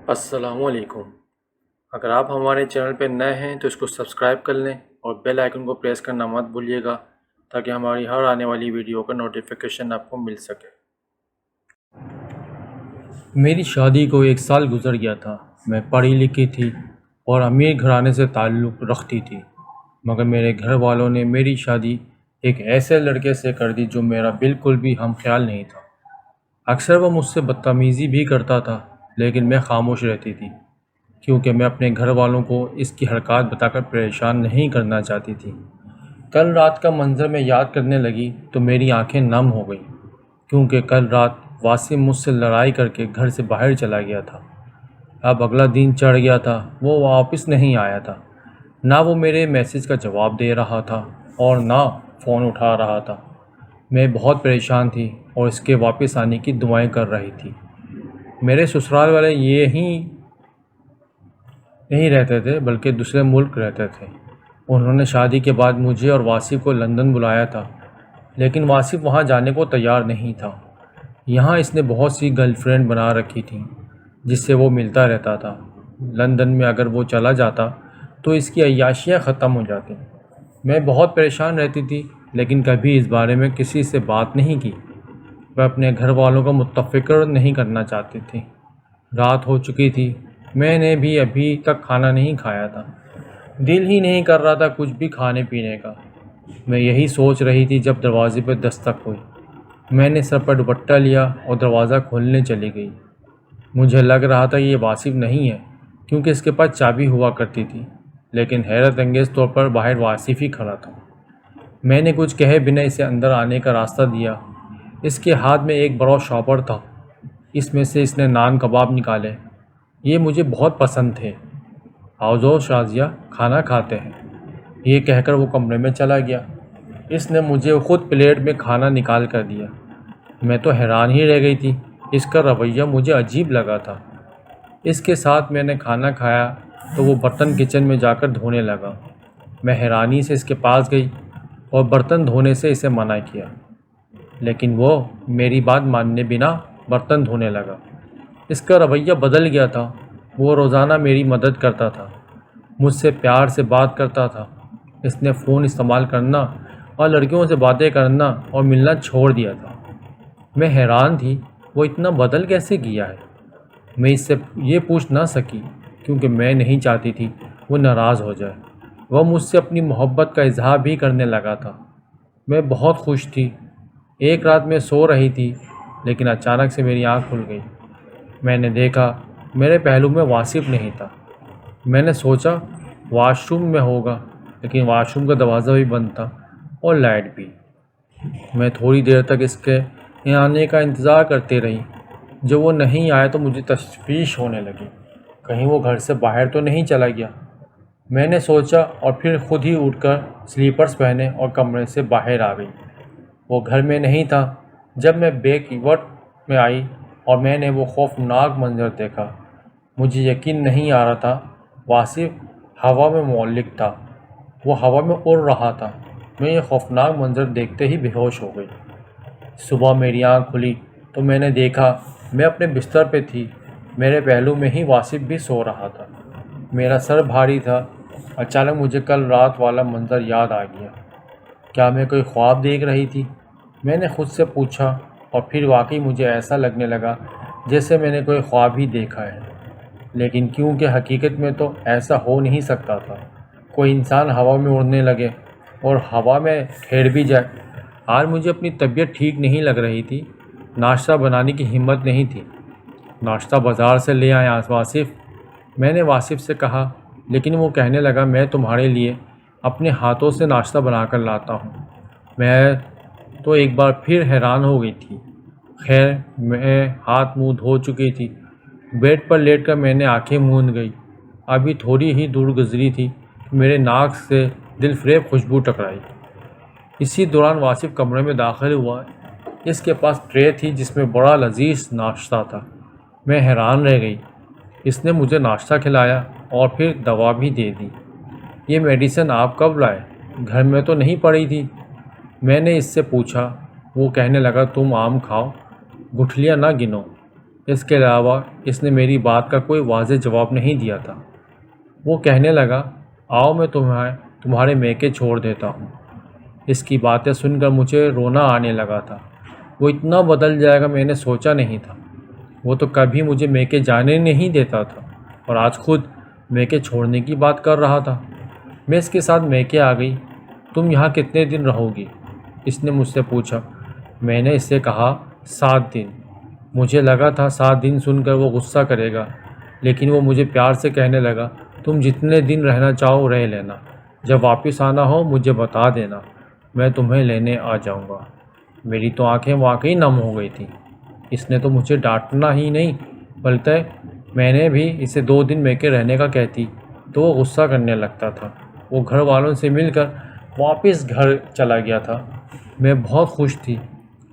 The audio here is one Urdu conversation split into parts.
السلام علیکم۔ اگر آپ ہمارے چینل پہ نئے ہیں تو اس کو سبسکرائب کر لیں اور بیل آئیکن کو پریس کرنا مت بھولیے گا تاکہ ہماری ہر آنے والی ویڈیو کا نوٹیفیکیشن آپ کو مل سکے۔ میری شادی کو 1 سال گزر گیا تھا۔ میں پڑھی لکھی تھی اور امیر گھرانے سے تعلق رکھتی تھی، مگر میرے گھر والوں نے میری شادی ایک ایسے لڑکے سے کر دی جو میرا بالکل بھی ہم خیال نہیں تھا۔ اکثر وہ مجھ سے بدتمیزی بھی کرتا تھا، لیکن میں خاموش رہتی تھی کیونکہ میں اپنے گھر والوں کو اس کی حرکات بتا کر پریشان نہیں کرنا چاہتی تھی۔ کل رات کا منظر میں یاد کرنے لگی تو میری آنکھیں نم ہو گئیں، کیونکہ کل رات واسم مجھ سے لڑائی کر کے گھر سے باہر چلا گیا تھا۔ اب اگلا دن چڑھ گیا تھا، وہ واپس نہیں آیا تھا۔ نہ وہ میرے میسج کا جواب دے رہا تھا اور نہ فون اٹھا رہا تھا۔ میں بہت پریشان تھی اور اس کے واپس آنے کی دعائیں کر رہی تھی۔ میرے سسرال والے یہیں نہیں رہتے تھے بلکہ دوسرے ملک رہتے تھے۔ انہوں نے شادی کے بعد مجھے اور واصف کو لندن بلایا تھا، لیکن واصف وہاں جانے کو تیار نہیں تھا۔ یہاں اس نے بہت سی گرل فرینڈ بنا رکھی تھیں جس سے وہ ملتا رہتا تھا۔ لندن میں اگر وہ چلا جاتا تو اس کی عیاشیاں ختم ہو جاتی۔ میں بہت پریشان رہتی تھی، لیکن کبھی اس بارے میں کسی سے بات نہیں کی۔ میں اپنے گھر والوں کو متفق نہیں کرنا چاہتی تھی۔ رات ہو چکی تھی، میں نے بھی ابھی تک کھانا نہیں کھایا تھا۔ دل ہی نہیں کر رہا تھا کچھ بھی کھانے پینے کا۔ میں یہی سوچ رہی تھی جب دروازے پہ دستک ہوئی۔ میں نے سر پر دوپٹہ لیا اور دروازہ کھولنے چلی گئی۔ مجھے لگ رہا تھا یہ واصف نہیں ہے کیونکہ اس کے پاس چابی ہوا کرتی تھی، لیکن حیرت انگیز طور پر باہر واصف ہی کھڑا تھا۔ میں نے کچھ کہے بنا اسے اندر آنے کا راستہ دیا۔ اس کے ہاتھ میں ایک بڑا شاپر تھا، اس میں سے اس نے نان کباب نکالے۔ یہ مجھے بہت پسند تھے۔ آؤ شازیہ، کھانا کھاتے ہیں، یہ کہہ کر وہ کمرے میں چلا گیا۔ اس نے مجھے خود پلیٹ میں کھانا نکال کر دیا۔ میں تو حیران ہی رہ گئی تھی، اس کا رویہ مجھے عجیب لگا تھا۔ اس کے ساتھ میں نے کھانا کھایا تو وہ برتن کچن میں جا کر دھونے لگا۔ میں حیرانی سے اس کے پاس گئی اور برتن دھونے سے اسے منع کیا، لیکن وہ میری بات ماننے بنا برتن دھونے لگا۔ اس کا رویہ بدل گیا تھا۔ وہ روزانہ میری مدد کرتا تھا، مجھ سے پیار سے بات کرتا تھا۔ اس نے فون استعمال کرنا اور لڑکیوں سے باتیں کرنا اور ملنا چھوڑ دیا تھا۔ میں حیران تھی، وہ اتنا بدل کیسے گیا ہے؟ میں اس سے یہ پوچھ نہ سکی کیونکہ میں نہیں چاہتی تھی وہ ناراض ہو جائے۔ وہ مجھ سے اپنی محبت کا اظہار بھی کرنے لگا تھا۔ میں بہت خوش تھی۔ ایک رات میں سو رہی تھی، لیکن اچانک سے میری آنکھ کھل گئی۔ میں نے دیکھا میرے پہلو میں واصف نہیں تھا۔ میں نے سوچا واش روم میں ہوگا، لیکن واش روم کا دروازہ بھی بند تھا اور لائٹ بھی۔ میں تھوڑی دیر تک اس کے آنے کا انتظار کرتی رہی۔ جب وہ نہیں آیا تو مجھے تشویش ہونے لگی، کہیں وہ گھر سے باہر تو نہیں چلا گیا۔ میں نے سوچا اور پھر خود ہی اٹھ کر سلیپرز پہنے اور کمرے سے باہر آ گئی۔ وہ گھر میں نہیں تھا۔ جب میں بیک یارڈ میں آئی اور میں نے وہ خوفناک منظر دیکھا، مجھے یقین نہیں آ رہا تھا۔ واصف ہوا میں معلق تھا، وہ ہوا میں اڑ رہا تھا۔ میں یہ خوفناک منظر دیکھتے ہی بے ہوش ہو گئی۔ صبح میری آنکھ کھلی تو میں نے دیکھا میں اپنے بستر پہ تھی۔ میرے پہلو میں ہی واصف بھی سو رہا تھا۔ میرا سر بھاری تھا۔ اچانک مجھے کل رات والا منظر یاد آ گیا۔ کیا میں کوئی خواب دیکھ رہی تھی؟ میں نے خود سے پوچھا، اور پھر واقعی مجھے ایسا لگنے لگا جیسے میں نے کوئی خواب ہی دیکھا ہے، لیکن کیونکہ حقیقت میں تو ایسا ہو نہیں سکتا تھا۔ کوئی انسان ہوا میں اڑنے لگے اور ہوا میں ٹھہر بھی جائے۔ آج مجھے اپنی طبیعت ٹھیک نہیں لگ رہی تھی۔ ناشتہ بنانے کی ہمت نہیں تھی۔ ناشتہ بازار سے لے آیا واصف، میں نے واصف سے کہا، لیکن وہ کہنے لگا میں تمہارے لیے اپنے ہاتھوں سے ناشتہ بنا کر لاتا ہوں۔ میں تو ایک بار پھر حیران ہو گئی تھی۔ خیر، میں ہاتھ منہ دھو چکی تھی۔ بیڈ پر لیٹ کر میں نے آنکھیں موند گئی۔ ابھی تھوڑی ہی دور گزری تھی کہ میرے ناک سے دل فریب خوشبو ٹکرائی۔ اسی دوران واصف کمرے میں داخل ہوا۔ اس کے پاس ٹرے تھی جس میں بڑا لذیذ ناشتہ تھا۔ میں حیران رہ گئی۔ اس نے مجھے ناشتہ کھلایا اور پھر دوا بھی دے دی۔ یہ میڈیسن آپ کب لائے؟ گھر میں تو نہیں پڑی تھی؟ میں نے اس سے پوچھا۔ وہ کہنے لگا تم آم کھاؤ، گٹھلیاں نہ گنو۔ اس کے علاوہ اس نے میری بات کا کوئی واضح جواب نہیں دیا تھا۔ وہ کہنے لگا، آؤ میں تمہارے میکے چھوڑ دیتا ہوں۔ اس کی باتیں سن کر مجھے رونا آنے لگا تھا۔ وہ اتنا بدل جائے گا میں نے سوچا نہیں تھا۔ وہ تو کبھی مجھے میکے جانے نہیں دیتا تھا اور آج خود میکے چھوڑنے کی بات کر رہا تھا۔ میں اس کے ساتھ میکے آ گئی۔ تم یہاں کتنے دن رہو گی؟ اس نے مجھ سے پوچھا۔ میں نے اس سے کہا 7 دن۔ مجھے لگا تھا 7 دن سن کر وہ غصہ کرے گا، لیکن وہ مجھے پیار سے کہنے لگا، تم جتنے دن رہنا چاہو رہ لینا، جب واپس آنا ہو مجھے بتا دینا، میں تمہیں لینے آ جاؤں گا۔ میری تو آنکھیں واقعی نم ہو گئی تھیں۔ اس نے تو مجھے ڈانٹنا ہی نہیں، بلکہ میں نے بھی اسے 2 دن میکے رہنے کا کہتی تو وہ غصہ کرنے لگتا تھا۔ وہ گھر والوں سے مل کر واپس گھر چلا گیا تھا۔ میں بہت خوش تھی۔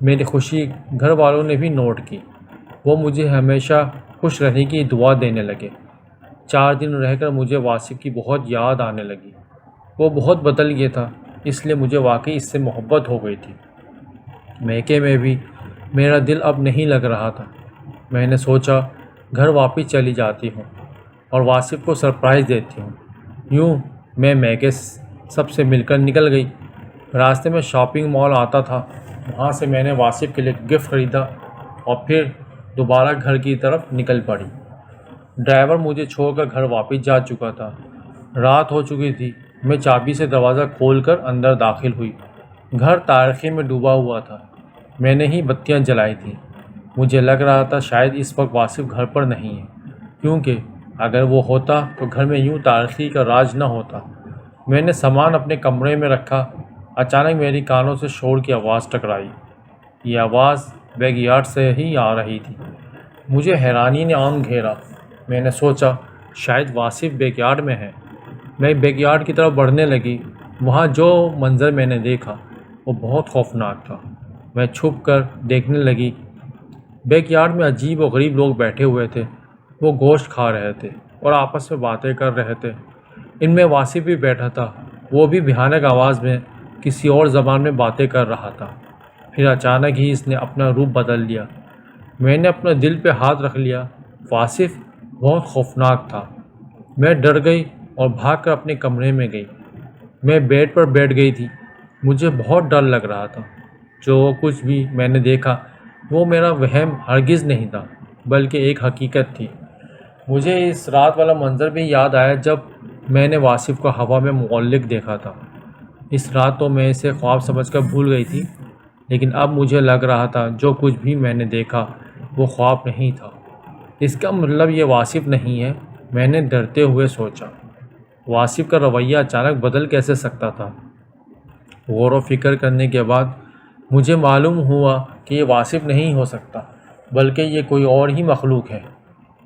میری خوشی گھر والوں نے بھی نوٹ کی۔ وہ مجھے ہمیشہ خوش رہنے کی دعا دینے لگے۔ 4 دن رہ کر مجھے واصف کی بہت یاد آنے لگی۔ وہ بہت بدل گیا تھا، اس لیے مجھے واقعی اس سے محبت ہو گئی تھی۔ میکے میں بھی میرا دل اب نہیں لگ رہا تھا۔ میں نے سوچا گھر واپس چلی جاتی ہوں اور واصف کو سرپرائز دیتی ہوں۔ یوں میں میکے سب سے مل کر نکل گئی۔ راستے میں شاپنگ مال آتا تھا، وہاں سے میں نے واصف کے لیے گفٹ خریدا اور پھر دوبارہ گھر کی طرف نکل پڑی۔ ڈرائیور مجھے چھوڑ کر گھر واپس جا چکا تھا۔ رات ہو چکی تھی۔ میں چابی سے دروازہ کھول کر اندر داخل ہوئی۔ گھر تاریکی میں ڈوبا ہوا تھا۔ میں نے ہی بتیاں جلائی تھیں۔ مجھے لگ رہا تھا شاید اس وقت واصف گھر پر نہیں ہے، کیونکہ اگر وہ ہوتا تو گھر میں یوں تاریکی کا راج نہ ہوتا۔ میں نے سامان اپنے کمرے میں رکھا۔ اچانک میری کانوں سے شور کی آواز ٹکرائی۔ یہ آواز بیک یارڈ سے ہی آ رہی تھی۔ مجھے حیرانی نے عام گھیرا۔ میں نے سوچا شاید واصف بیک یارڈ میں ہے۔ میں بیک یارڈ کی طرف بڑھنے لگی۔ وہاں جو منظر میں نے دیکھا وہ بہت خوفناک تھا۔ میں چھپ کر دیکھنے لگی۔ بیک یارڈ میں عجیب و غریب لوگ بیٹھے ہوئے تھے۔ وہ گوشت کھا رہے تھے اور آپس میں باتیں کر رہے تھے۔ ان میں واصف بھی بیٹھا تھا۔ وہ بھی بھیانک آواز میں کسی اور زبان میں باتیں کر رہا تھا۔ پھر اچانک ہی اس نے اپنا روپ بدل لیا۔ میں نے اپنے دل پہ ہاتھ رکھ لیا۔ واصف بہت خوفناک تھا۔ میں ڈر گئی اور بھاگ کر اپنے کمرے میں گئی۔ میں بیڈ پر بیٹھ گئی تھی۔ مجھے بہت ڈر لگ رہا تھا۔ جو کچھ بھی میں نے دیکھا وہ میرا وہم ہرگز نہیں تھا، بلکہ ایک حقیقت تھی۔ مجھے اس رات والا منظر بھی یاد آیا جب میں نے واصف کو ہوا میں معلق دیکھا تھا۔ اس رات تو میں اسے خواب سمجھ کر بھول گئی تھی، لیکن اب مجھے لگ رہا تھا جو کچھ بھی میں نے دیکھا وہ خواب نہیں تھا۔ اس کا مطلب یہ واصف نہیں ہے، میں نے ڈرتے ہوئے سوچا۔ واصف کا رویہ اچانک بدل کیسے سکتا تھا؟ غور و فکر کرنے کے بعد مجھے معلوم ہوا کہ یہ واصف نہیں ہو سکتا، بلکہ یہ کوئی اور ہی مخلوق ہے۔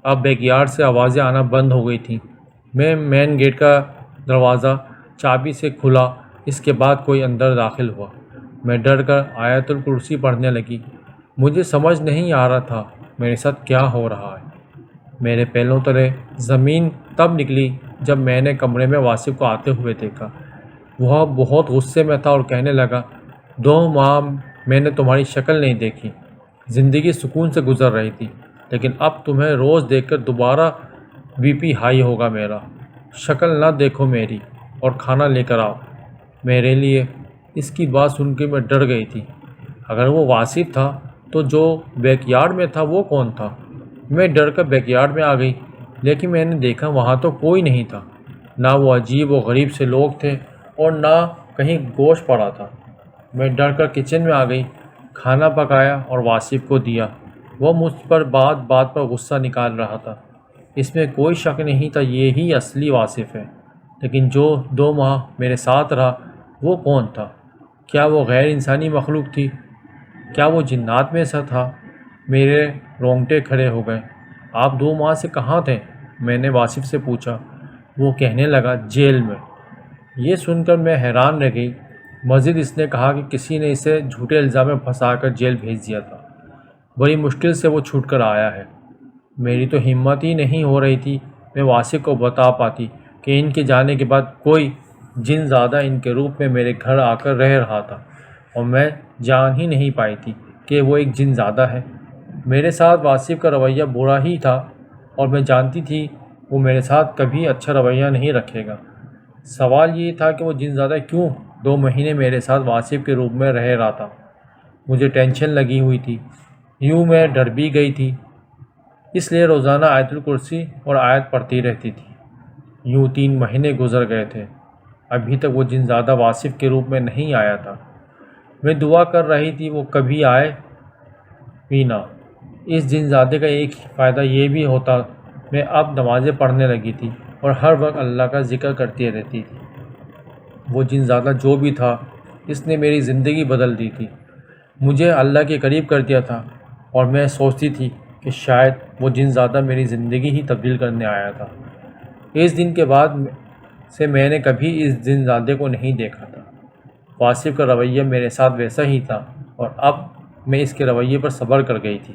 اب بیک یارڈ سے آوازیں آنا بند ہو گئی تھیں۔ میں مین گیٹ کا دروازہ چابی سے کھلا، اس کے بعد کوئی اندر داخل ہوا۔ میں ڈر کر آیت الکرسی پڑھنے لگی۔ مجھے سمجھ نہیں آ رہا تھا میرے ساتھ کیا ہو رہا ہے۔ میرے پیروں تلے زمین تب نکلی جب میں نے کمرے میں واصف کو آتے ہوئے دیکھا۔ وہ بہت غصے میں تھا اور کہنے لگا، 2 ماہ میں نے تمہاری شکل نہیں دیکھی۔ زندگی سکون سے گزر رہی تھی، لیکن اب تمہیں روز دیکھ کر دوبارہ بی پی ہائی ہوگا میرا۔ شکل نہ دیکھو میری اور کھانا لے کر آؤ میرے لیے۔ اس کی بات سن کے میں ڈر گئی تھی۔ اگر وہ واصف تھا تو جو بیک یارڈ میں تھا وہ کون تھا؟ میں ڈر کر بیک یارڈ میں آ گئی، لیکن میں نے دیکھا وہاں تو کوئی نہیں تھا۔ نہ وہ عجیب و غریب سے لوگ تھے اور نہ کہیں گوشت پڑا تھا۔ میں ڈر کر کچن میں آ گئی، کھانا پکایا اور واصف کو دیا۔ وہ مجھ پر بات بات پر غصہ نکال رہا تھا۔ اس میں کوئی شک نہیں تھا یہی اصلی واصف ہے، لیکن جو 2 ماہ میرے ساتھ رہا وہ کون تھا؟ کیا وہ غیر انسانی مخلوق تھی؟ کیا وہ جنات میں سے تھا؟ میرے رونگٹے کھڑے ہو گئے۔ آپ 2 ماہ سے کہاں تھے؟ میں نے واصف سے پوچھا۔ وہ کہنے لگا، جیل میں۔ یہ سن کر میں حیران رہ گئی۔ مزید اس نے کہا کہ کسی نے اسے جھوٹے الزام میں پھنسا کر جیل بھیج دیا تھا۔ بڑی مشکل سے وہ چھوٹ کر آیا ہے۔ میری تو ہمت ہی نہیں ہو رہی تھی میں واصف کو بتا پاتی کہ ان کے جانے کے بعد کوئی جن زادہ ان کے روپ میں میرے گھر آ کر رہ رہا تھا، اور میں جان ہی نہیں پائی تھی کہ وہ ایک جن زادہ ہے۔ میرے ساتھ واصف کا رویہ برا ہی تھا اور میں جانتی تھی وہ میرے ساتھ کبھی اچھا رویہ نہیں رکھے گا۔ سوال یہ تھا کہ وہ جن زیادہ کیوں 2 مہینے میرے ساتھ واصف کے روم میں رہ رہا تھا۔ مجھے ٹینشن لگی ہوئی تھی، یوں میں ڈر بھی گئی تھی، اس لیے روزانہ آیت الکرسی اور آیت پڑھتی رہتی تھی۔ یوں 3 مہینے گزر گئے تھے، ابھی تک وہ جن زیادہ واصف کے روپ میں نہیں آیا تھا۔ میں دعا کر رہی تھی وہ کبھی آئے بھی نہ۔ اس جن زادے کا ایک فائدہ یہ بھی ہوتا، میں اب نمازیں پڑھنے لگی تھی اور ہر وقت اللہ کا ذکر کرتی رہتی تھی۔ وہ جن زادہ جو بھی تھا، اس نے میری زندگی بدل دی تھی، مجھے اللہ کے قریب کر دیا تھا، اور میں سوچتی تھی کہ شاید وہ جن زادہ میری زندگی ہی تبدیل کرنے آیا تھا۔ اس دن کے بعد سے میں نے کبھی اس جن زادے کو نہیں دیکھا تھا۔ واصف کا رویہ میرے ساتھ ویسا ہی تھا، اور اب میں اس کے رویے پر صبر کر گئی تھی۔